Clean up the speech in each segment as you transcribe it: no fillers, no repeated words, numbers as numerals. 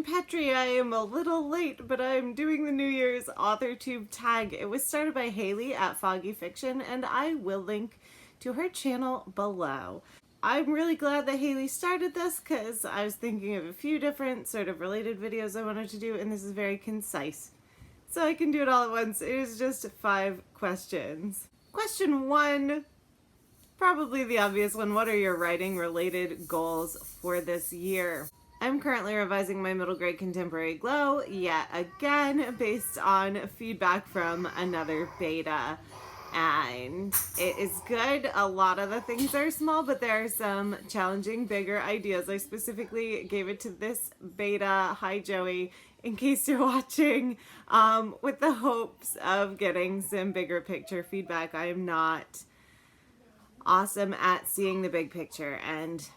Petrie. I am a little late, but I'm doing the New Year's AuthorTube tag. It was started by Haley at Foggy Fiction, and I will link to her channel below. I'm really glad that Haley started this because I was thinking of a few different sort of related videos I wanted to do, and this is very concise. So I can do it all at once. It is just 5 questions. Question 1, probably the obvious one. What are your writing related goals for this year? I'm currently revising my middle grade contemporary glow yet again based on feedback from another beta, and it is good. A lot of the things are small, but there are some challenging bigger ideas. I specifically gave it to this beta, hi Joey, in case you're watching, with the hopes of getting some bigger picture feedback. I am not awesome at seeing the big picture, and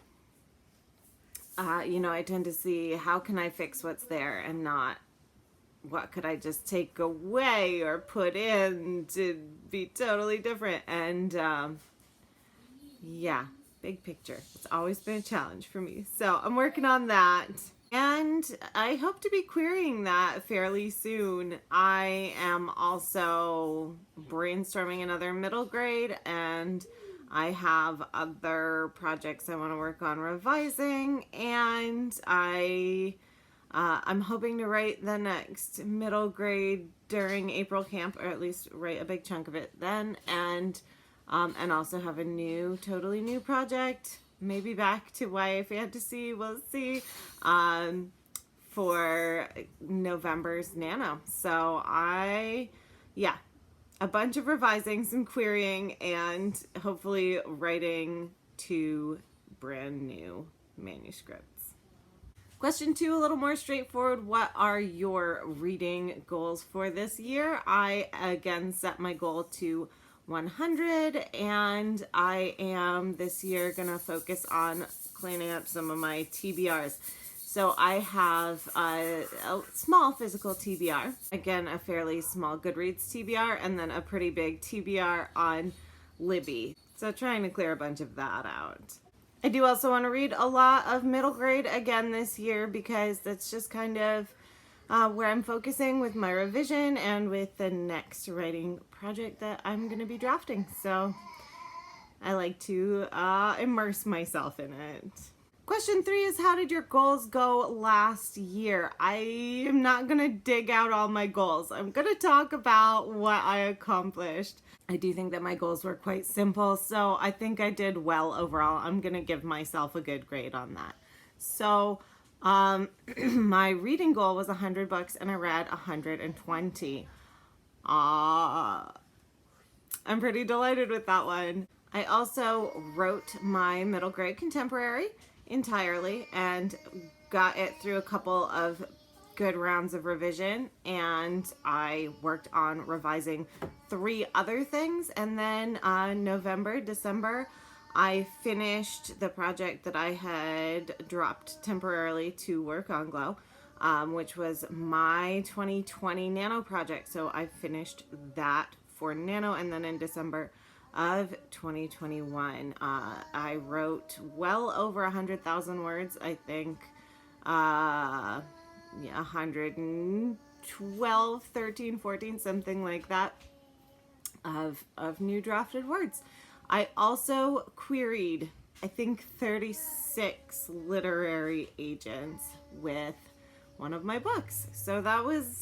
you know, I tend to see how can I fix what's there and not what could I just take away or put in to be totally different. And yeah, big picture. It's always been a challenge for me. So I'm working on that. And I hope to be querying that fairly soon. I am also brainstorming another middle grade, and I have other projects I want to work on revising, and I'm hoping to write the next middle grade during April camp, or at least write a big chunk of it then, and also have a totally new project, maybe back to YA Fantasy, we'll see, for November's NaNo. So yeah. A bunch of revising, some querying, and hopefully writing 2 brand new manuscripts. Question 2, a little more straightforward. What are your reading goals for this year? I again set my goal to 100, and I am this year gonna focus on cleaning up some of my TBRs. So I have a small physical TBR, again a fairly small Goodreads TBR, and then a pretty big TBR on Libby. So trying to clear a bunch of that out. I do also want to read a lot of middle grade again this year, because that's just kind of where I'm focusing with my revision and with the next writing project that I'm going to be drafting. So I like to immerse myself in it. Question 3 is, how did your goals go last year? I am not going to dig out all my goals. I'm going to talk about what I accomplished. I do think that my goals were quite simple, so I think I did well overall. I'm going to give myself a good grade on that. So my reading goal was 100 books, and I read 120. I'm pretty delighted with that one. I also wrote my middle grade contemporary entirely and got it through a couple of good rounds of revision, and I worked on revising 3 other things, and then November, December, I finished the project that I had dropped temporarily to work on Glow, which was my 2020 NaNo project. So I finished that for NaNo, and then in December of 2021, I wrote well over 100,000 words. I think 112, 13, 14, something like that of new drafted words. I also queried, I think, 36 literary agents with one of my books. So that was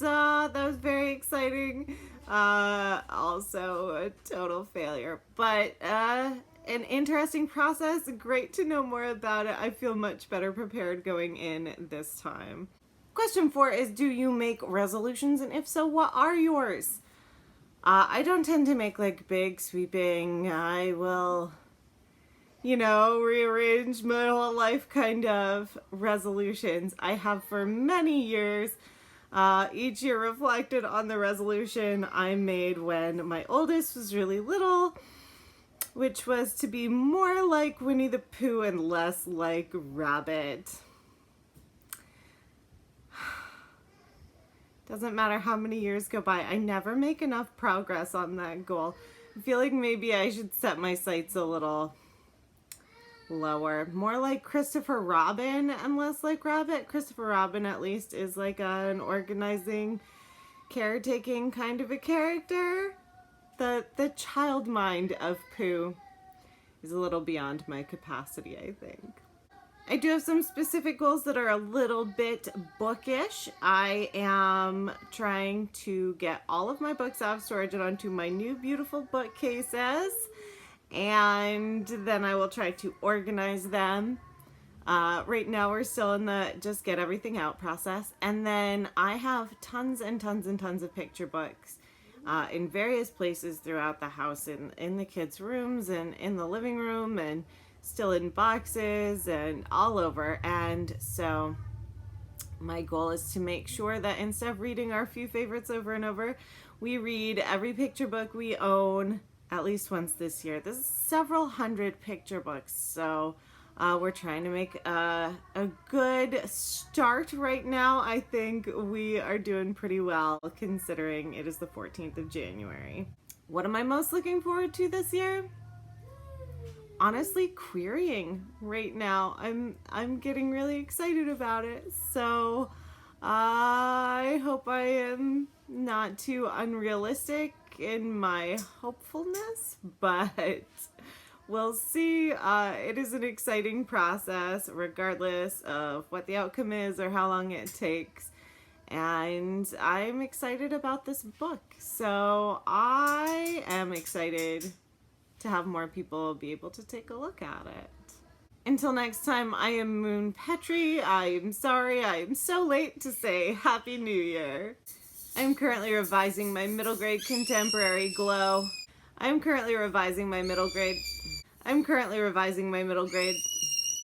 very exciting. Also a total failure, but an interesting process. Great to know more about it. I feel much better prepared going in this time. Question 4 is, do you make resolutions, and if so, what are yours? I don't tend to make like big sweeping, I will, you know, rearrange my whole life kind of resolutions. I have for many years. Each year reflected on the resolution I made when my oldest was really little, which was to be more like Winnie the Pooh and less like Rabbit. Doesn't matter how many years go by, I never make enough progress on that goal. I feel like maybe I should set my sights a little lower. More like Christopher Robin and less like Rabbit. Christopher Robin at least is like an organizing, caretaking kind of a character. The child mind of Pooh is a little beyond my capacity, I think. I do have some specific goals that are a little bit bookish. I am trying to get all of my books out of storage and onto my new beautiful bookcases. And then I will try to organize them. Right now we're still in the just get everything out process. And then I have tons and tons and tons of picture books in various places throughout the house, in the kids' rooms and in the living room, and still in boxes and all over. And so my goal is to make sure that instead of reading our few favorites over and over, we read every picture book we own at least once this year. This is several hundred picture books, so we're trying to make a good start right now. I think we are doing pretty well considering it is the 14th of January. What am I most looking forward to this year? Honestly, querying right now. I'm getting really excited about it. So I hope I am not too unrealistic in my hopefulness, but we'll see. It is an exciting process regardless of what the outcome is or how long it takes. And I'm excited about this book. So I am excited to have more people be able to take a look at it. Until next time, I am Moon Petrie. I'm sorry I am so late to say Happy New Year. I'm currently revising my middle grade contemporary glow. I'm currently revising my middle grade